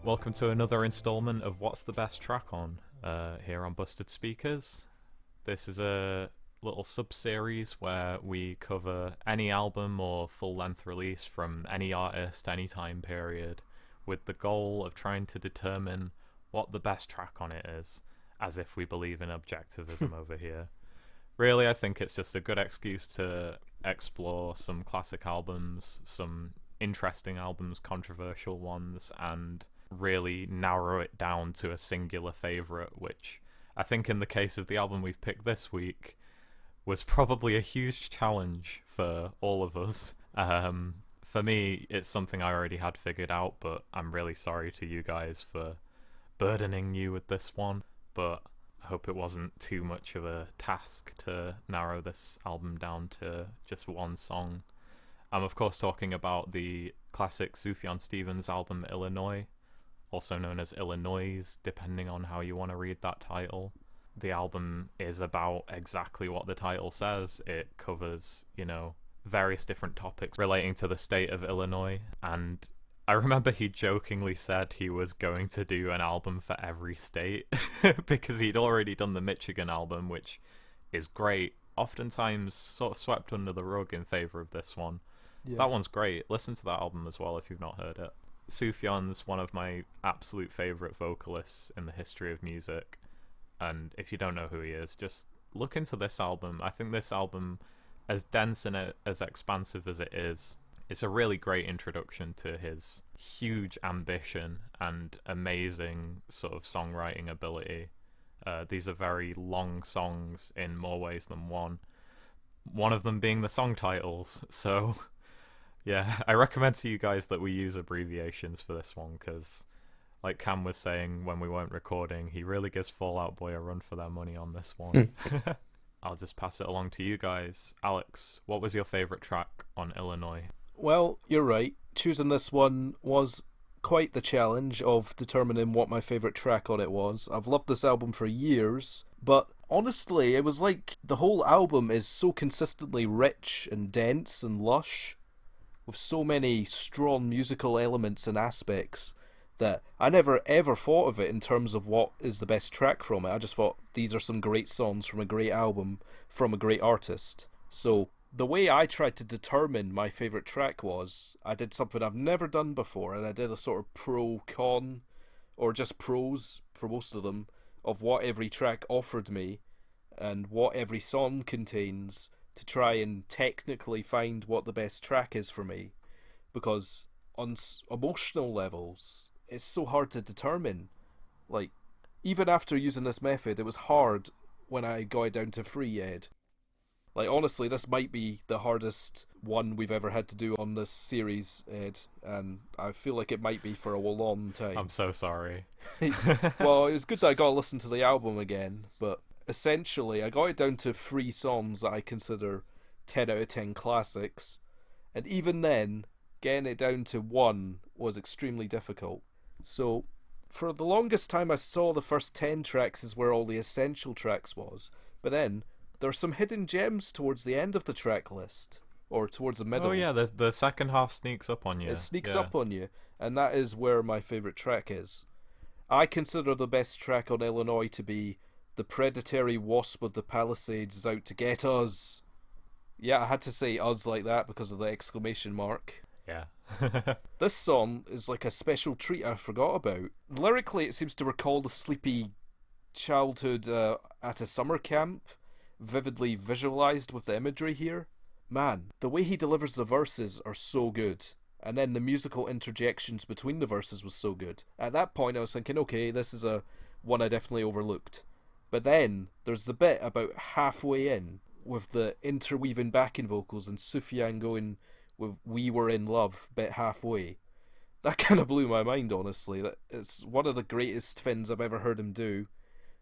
Welcome to another installment of What's the Best Track On here on Busted Speakers. This is a little sub-series where we cover any album or full-length release from any artist, any time period, with the goal of trying to determine what the best track on it is, as if we believe in objectivism over here. Really, I think it's just a good excuse to explore some classic albums, some interesting albums, controversial ones, and really narrow it down to a singular favourite, which I think in the case of the album we've picked this week was probably a huge challenge for all of us. For me, it's something I already had figured out, but I'm really sorry to you guys for burdening you with this one, but I hope it wasn't too much of a task to narrow this album down to just one song. I'm of course talking about the classic Sufjan Stevens album Illinoise, also known as Illinoise, depending on how you want to read that title. The album is about exactly what the title says. It covers, various different topics relating to the state of Illinois, and I remember he jokingly said he was going to do an album for every state because he'd already done the Michigan album, which is great, oftentimes sort of swept under the rug in favor of this one. Yeah. That one's great. Listen to that album as well if you've not heard it. Sufjan's one of my absolute favourite vocalists in the history of music, and if you don't know who he is, just look into this album. I think this album, as dense and as expansive as it is, it's a really great introduction to his huge ambition and amazing sort of songwriting ability. These are very long songs in more ways than one of them being the song titles, so yeah, I recommend to you guys that we use abbreviations for this one, because like Cam was saying when we weren't recording, he really gives Fall Out Boy a run for their money on this one. I'll just pass it along to you guys. Alex, what was your favourite track on Illinois? Well, you're right. Choosing this one was quite the challenge of determining what my favourite track on it was. I've loved this album for years, but honestly, it was like the whole album is so consistently rich and dense and lush, with so many strong musical elements and aspects, that I never ever thought of it in terms of what is the best track from it. I just thought these are some great songs from a great album from a great artist. So the way I tried to determine my favourite track was, I did something I've never done before, and I did a sort of pro-con, or just pros for most of them, of what every track offered me and what every song contains, to try and technically find what the best track is for me. Because on emotional levels, it's so hard to determine. Like, even after using this method, it was hard when I got it down to 3 Ed. Like, honestly, this might be the hardest one we've ever had to do on this series, Ed, and I feel like it might be for a long time. I'm so sorry. Well, it was good that I got to listen to the album again, but essentially, I got it down to 3 songs that I consider 10 out of 10 classics, and even then, getting it down to 1 was extremely difficult. So, for the longest time I saw the first 10 tracks as where all the essential tracks was, but then there are some hidden gems towards the end of the track list, or towards the middle. Oh yeah, the second half sneaks up on you. It sneaks up on you, and that is where my favourite track is. I consider the best track on Illinois to be "The Predatory Wasp of the Palisades is Out to Get Us." Yeah, I had to say "us" like that because of the exclamation mark. Yeah. This song is like a special treat I forgot about. Lyrically, it seems to recall the sleepy childhood at a summer camp, vividly visualised with the imagery here. Man, the way he delivers the verses are so good. And then the musical interjections between the verses was so good. At that point I was thinking, okay, this is a one I definitely overlooked. But then there's the bit about halfway in with the interweaving backing vocals and Sufjan going with "We Were in Love" bit halfway. That kind of blew my mind, honestly. That it's one of the greatest things I've ever heard him do.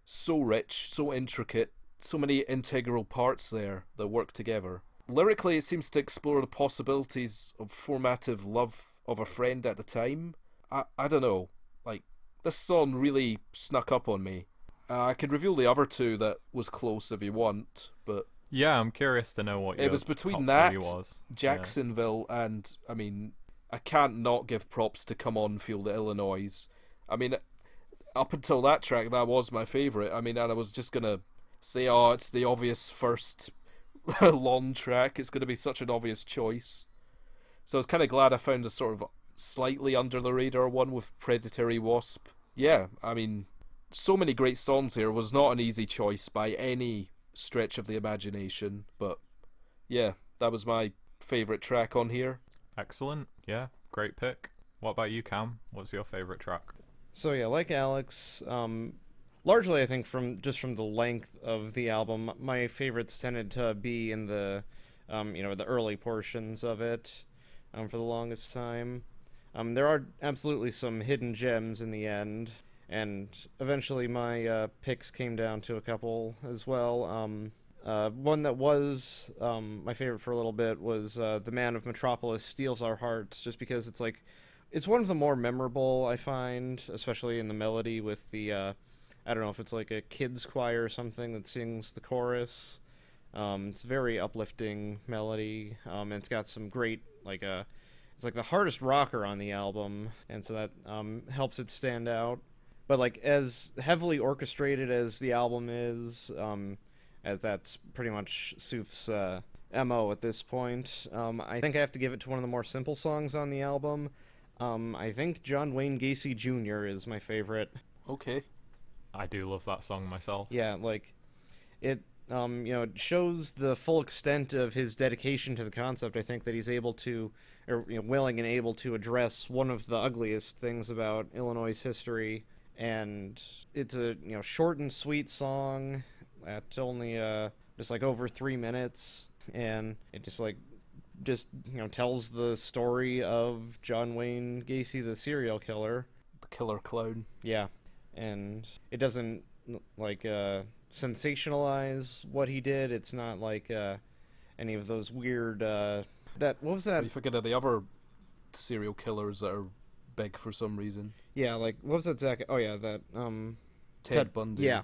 So rich, so intricate, so many integral parts there that work together. Lyrically, it seems to explore the possibilities of formative love of a friend at the time. I don't know. Like, this song really snuck up on me. I could reveal the other 2 that was close if you want, but yeah, I'm curious to know what your it was between top that, 3 was. Jacksonville, and I mean, I can't not give props to "Come On Feel the Illinoise." I mean, up until that track, that was my favourite. I mean, and I was just gonna say, oh, it's the obvious first long track. It's gonna be such an obvious choice. So I was kind of glad I found a sort of slightly under the radar one with Predatory Wasp. Yeah, I mean, so many great songs here. Was not an easy choice by any stretch of the imagination, but yeah, that was my favourite track on here. Excellent. Yeah, great pick. What about you, Cam? What's your favourite track? So yeah, like Alex, largely I think from the length of the album, my favorites tended to be in the, the early portions of it, for the longest time. There are absolutely some hidden gems in the end, and eventually my picks came down to a couple as well. One that was my favorite for a little bit was The Man of Metropolis Steals Our Hearts, just because it's one of the more memorable, I find, especially in the melody with the, I don't know if it's like a kid's choir or something that sings the chorus. It's a very uplifting melody, and it's got some great, it's like the hardest rocker on the album, and so that helps it stand out. But like as heavily orchestrated as the album is, as that's pretty much Suf's MO at this point, I think I have to give it to one of the more simple songs on the album. I think John Wayne Gacy Jr. is my favorite. Okay. I do love that song myself. Yeah, like, it, it shows the full extent of his dedication to the concept. I think that he's able to, or willing and able to address one of the ugliest things about Illinois history, and it's a short and sweet song at only just like over 3 minutes, and it just tells the story of John Wayne Gacy, the serial killer, the killer clown. Yeah, and it doesn't sensationalize what he did. It's not like any of those weird what was that? Are you forgetting the other serial killers that are big for some reason? Yeah, like what was that Zac? Oh yeah, that Ted Bundy. Yeah,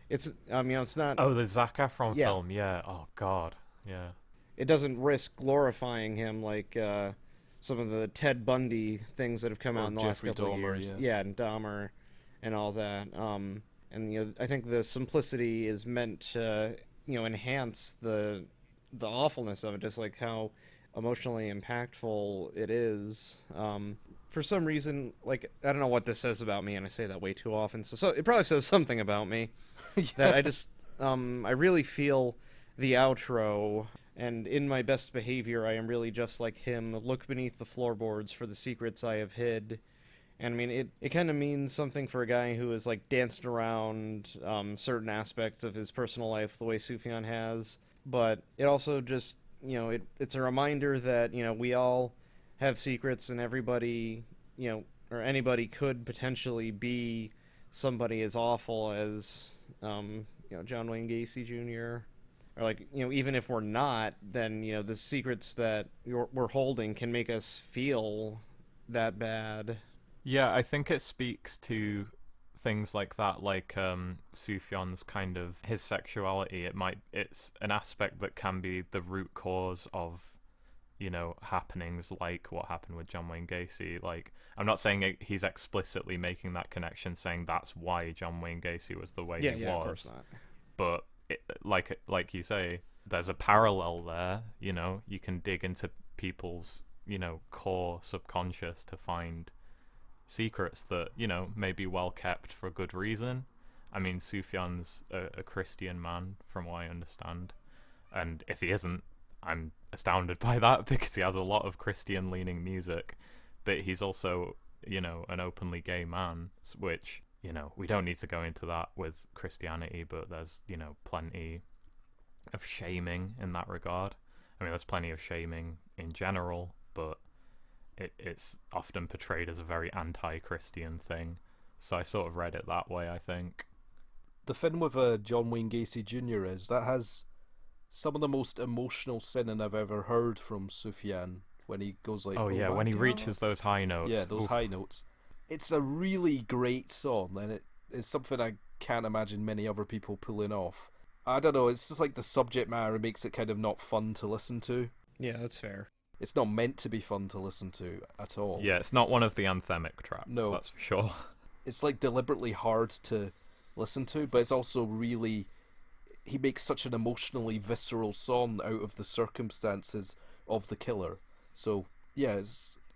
it's it's not. Oh, the Zac Efron film. Yeah. Oh God. Yeah. It doesn't risk glorifying him like some of the Ted Bundy things that have come out in the last couple of years. Yeah, and Dahmer and all that. And I think the simplicity is meant to enhance the awfulness of it, just like how emotionally impactful it is. For some reason, like, I don't know what this says about me, and I say that way too often. So it probably says something about me. Yeah. That I just I really feel the outro. And in my best behavior, I am really just like him. Look beneath the floorboards for the secrets I have hid. And I mean, it kind of means something for a guy who has like danced around certain aspects of his personal life the way Sufjan has. But it also just, it's a reminder that, we all have secrets, and everybody, or anybody could potentially be somebody as awful as, John Wayne Gacy Jr., or like, even if we're not, then, the secrets that we're holding can make us feel that bad. Yeah, I think it speaks to things like that, like Sufjan's kind of his sexuality. It's an aspect that can be the root cause of, happenings like what happened with John Wayne Gacy. Like, I'm not saying he's explicitly making that connection, saying that's why John Wayne Gacy was the way he was. Yeah, of course not. But like you say, there's a parallel there. You can dig into people's core subconscious to find secrets that may be well kept for good reason. I mean, Sufjan's a Christian man, from what I understand, and if he isn't, I'm astounded by that, because he has a lot of Christian leaning music, but he's also an openly gay man, which we don't need to go into that with Christianity, but there's, plenty of shaming in that regard. I mean, there's plenty of shaming in general, but it's often portrayed as a very anti-Christian thing. So I sort of read it that way, I think. The thing with John Wayne Gacy Jr. is that has some of the most emotional singing I've ever heard from Sufjan, when he goes like... Oh yeah, when he reaches those high notes. Yeah, those high notes. It's a really great song, and it's something I can't imagine many other people pulling off. I don't know, it's just like the subject matter makes it kind of not fun to listen to. Yeah, that's fair. It's not meant to be fun to listen to at all. Yeah, it's not one of the anthemic tracks, no. That's for sure. it's like deliberately hard to listen to, but it's also really, he makes such an emotionally visceral song out of the circumstances of the killer. So yeah,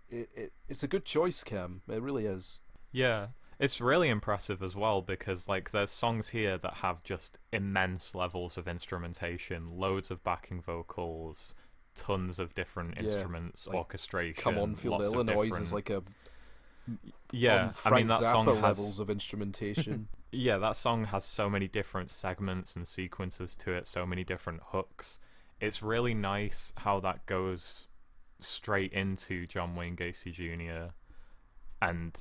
it's a good choice, Cam. It really is. Yeah, it's really impressive as well because like there's songs here that have just immense levels of instrumentation, loads of backing vocals, tons of different instruments, like, orchestration. Come on, Feel the Illinoise is like a I mean that Zappa song has levels of instrumentation. Yeah, that song has so many different segments and sequences to it, so many different hooks. It's really nice how that goes straight into John Wayne Gacy Jr. and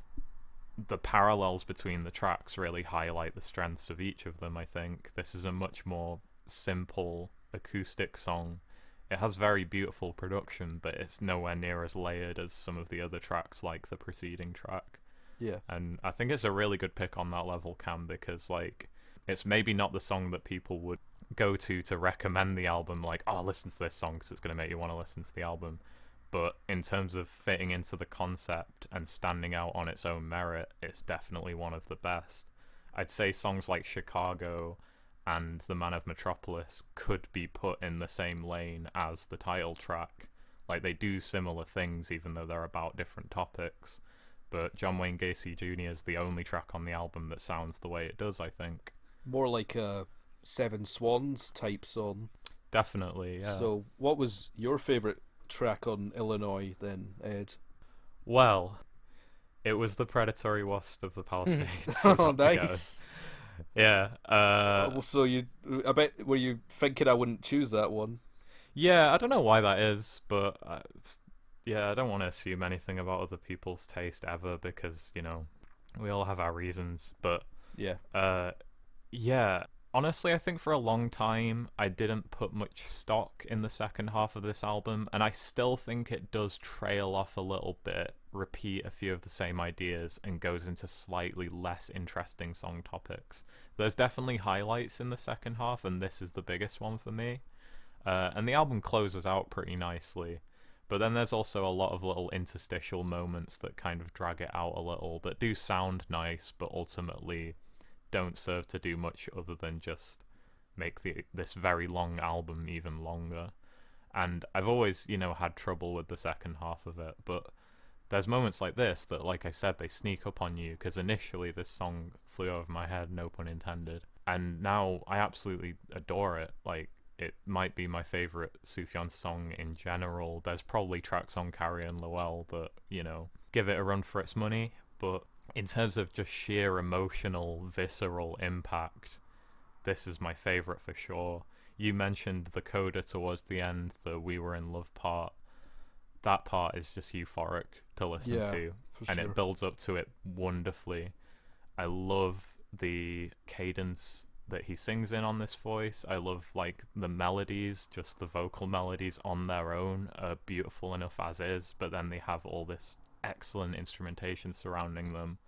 the parallels between the tracks really highlight the strengths of each of them, I think. This is a much more simple acoustic song. It has very beautiful production, but it's nowhere near as layered as some of the other tracks like the preceding track. Yeah. And I think it's a really good pick on that level, Cam, because like it's maybe not the song that people would go to recommend the album, like, oh, listen to this song because it's going to make you want to listen to the album. But in terms of fitting into the concept and standing out on its own merit, it's definitely one of the best. I'd say songs like Chicago and The Man of Metropolis could be put in the same lane as the title track. Like, they do similar things even though they're about different topics. But John Wayne Gacy Jr. is the only track on the album that sounds the way it does, I think. More like a Seven Swans type song. Definitely, yeah. So, what was your favourite track on Illinois then, Ed? Well, it was the Predatory Wasp of the Palisades. Oh, nice. Yeah. So I bet, were you thinking I wouldn't choose that one? Yeah, I don't know why that is, but yeah, I don't want to assume anything about other people's taste ever because, you know, we all have our reasons. But yeah, honestly, I think for a long time I didn't put much stock in the second half of this album, and I still think it does trail off a little bit, repeat a few of the same ideas, and goes into slightly less interesting song topics. There's definitely highlights in the second half, and this is the biggest one for me. And the album closes out pretty nicely. But then there's also a lot of little interstitial moments that kind of drag it out a little, that do sound nice, but ultimately don't serve to do much other than just make this very long album even longer. And I've always, you know, had trouble with the second half of it, but there's moments like this that, like I said, they sneak up on you, because initially this song flew over my head, no pun intended, and now I absolutely adore it. Like, it might be my favourite Sufjan song in general. There's probably tracks on Carrie and Lowell that, you know, give it a run for its money, but in terms of just sheer emotional, visceral impact, this is my favourite for sure. You mentioned the coda towards the end, the We Were in Love part. That part is just euphoric to listen to, and it builds up to it wonderfully. I love the cadence that he sings in on this voice. I love like the melodies, just the vocal melodies on their own are beautiful enough as is, but then they have all this excellent instrumentation surrounding them.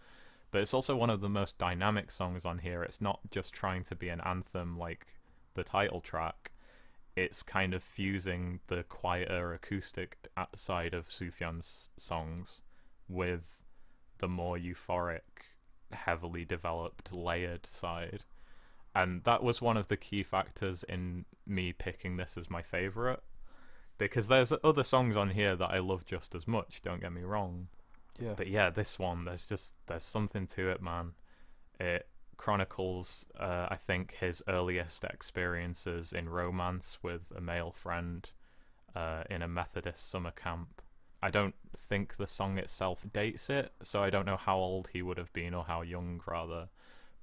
But it's also one of the most dynamic songs on here. It's not just trying to be an anthem like the title track. It's kind of fusing the quieter acoustic side of Sufjan's songs with the more euphoric, heavily developed, layered side. And that was one of the key factors in me picking this as my favourite, because there's other songs on here that I love just as much, don't get me wrong. Yeah. But yeah, this one, there's something to it, man. It chronicles, I think, his earliest experiences in romance with a male friend in a Methodist summer camp. I don't think the song itself dates it, so I don't know how old he would have been, or how young, rather.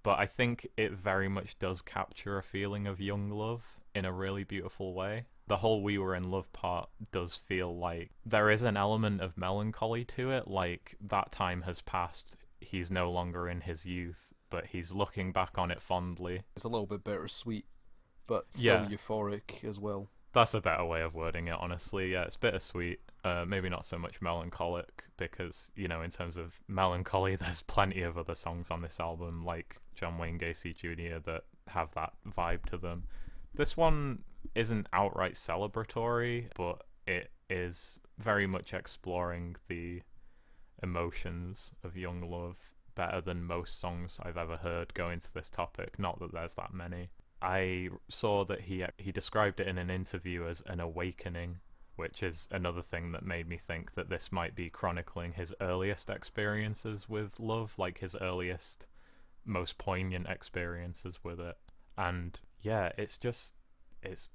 But I think it very much does capture a feeling of young love in a really beautiful way. The whole We Were in Love part does feel like there is an element of melancholy to it, like that time has passed, he's no longer in his youth, but he's looking back on it fondly. It's a little bit bittersweet, but still euphoric as well. That's a better way of wording it, honestly. Yeah, it's bittersweet. Maybe not so much melancholic, because, you know, in terms of melancholy, there's plenty of other songs on this album, like John Wayne Gacy Jr., that have that vibe to them. This one isn't outright celebratory, but it is very much exploring the emotions of young love. better than most songs I've ever heard go into this topic. Not that there's that many. I saw that he described it in an interview as an awakening, which is another thing that made me think that this might be chronicling his earliest experiences with love, like his earliest, most poignant experiences with it. And yeah, it's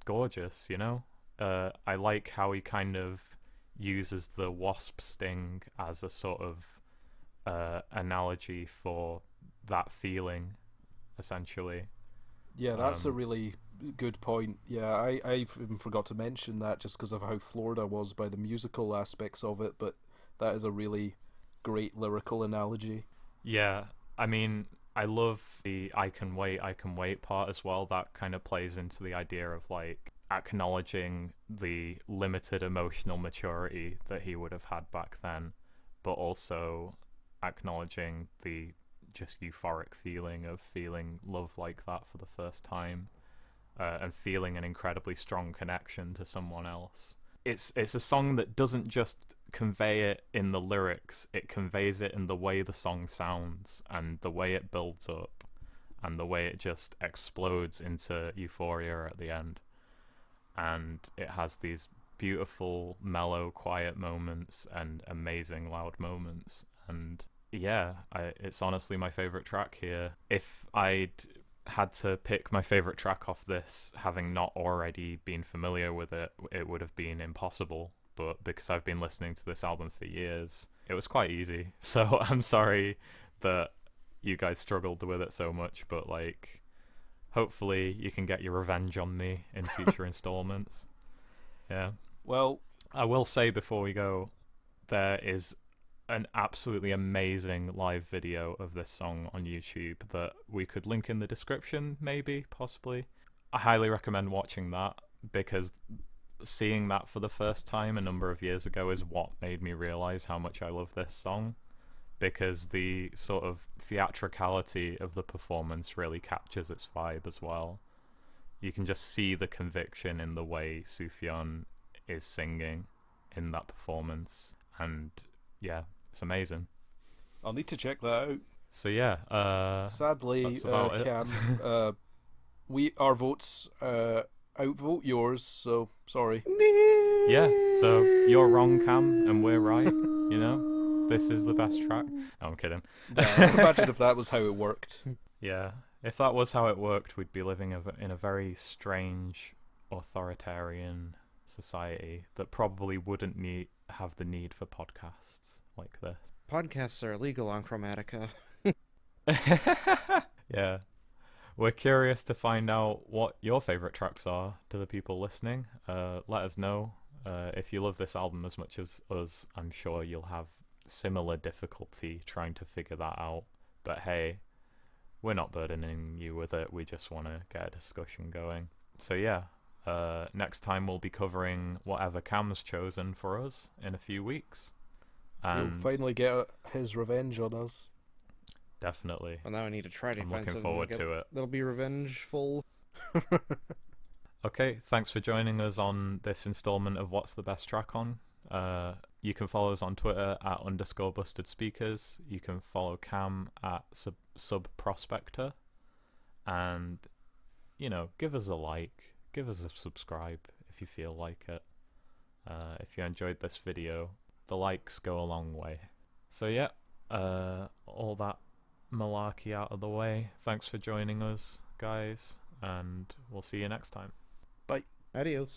gorgeous, you know? I like how he kind of uses the wasp sting as a sort of analogy for that feeling, essentially. Yeah, that's a really good point. Yeah, I even forgot to mention that just because of how floored I was by the musical aspects of it, but that is a really great lyrical analogy. Yeah, I mean, I love the I can wait part as well. That kind of plays into the idea of like acknowledging the limited emotional maturity that he would have had back then, but also acknowledging the just euphoric feeling of feeling love like that for the first time, and feeling an incredibly strong connection to someone else. It's a song that doesn't just convey it in the lyrics, it conveys it in the way the song sounds and the way it builds up and the way it just explodes into euphoria at the end. And it has these beautiful, mellow, quiet moments and amazing loud moments. And yeah, it's honestly my favorite track here. If I'd had to pick my favorite track off this, having not already been familiar with it, it would have been impossible. But because I've been listening to this album for years, it was quite easy. So I'm sorry that you guys struggled with it so much, but like, hopefully you can get your revenge on me in future installments. Yeah. Well, I will say before we go, there is an absolutely amazing live video of this song on YouTube that we could link in the description, maybe, possibly. I highly recommend watching that, because seeing that for the first time a number of years ago is what made me realize how much I love this song, because the sort of theatricality of the performance really captures its vibe as well. You can just see the conviction in the way Sufjan is singing in that performance, and yeah, it's amazing. I'll need to check that out. So yeah, sadly, Cam, our votes outvote yours, so sorry. Yeah, so you're wrong, Cam, and we're right. You know, this is the best track. No, I'm kidding. Yeah, imagine if that was how it worked. Yeah, if that was how it worked, we'd be living in a very strange, authoritarian society that probably wouldn't have the need for podcasts like this. Podcasts are illegal on Chromatica. Yeah. We're curious to find out what your favourite tracks are to the people listening. Let us know. If you love this album as much as us, I'm sure you'll have similar difficulty trying to figure that out. But hey, we're not burdening you with it. We just want to get a discussion going. So yeah, next time we'll be covering whatever Cam's chosen for us in a few weeks. He'll finally get his revenge on us. Definitely. Well, now I need to try to I'm find looking something forward to it. That'll be revengeful. Okay, thanks for joining us on this installment of What's the Best Track On. You can follow us on Twitter at _BustedSpeakers. You can follow Cam at subprospector. And, you know, give us a like. Give us a subscribe if you feel like it. If you enjoyed this video, the likes go a long way. So yeah, all that malarkey out of the way. Thanks for joining us, guys, and we'll see you next time. Bye. Adios.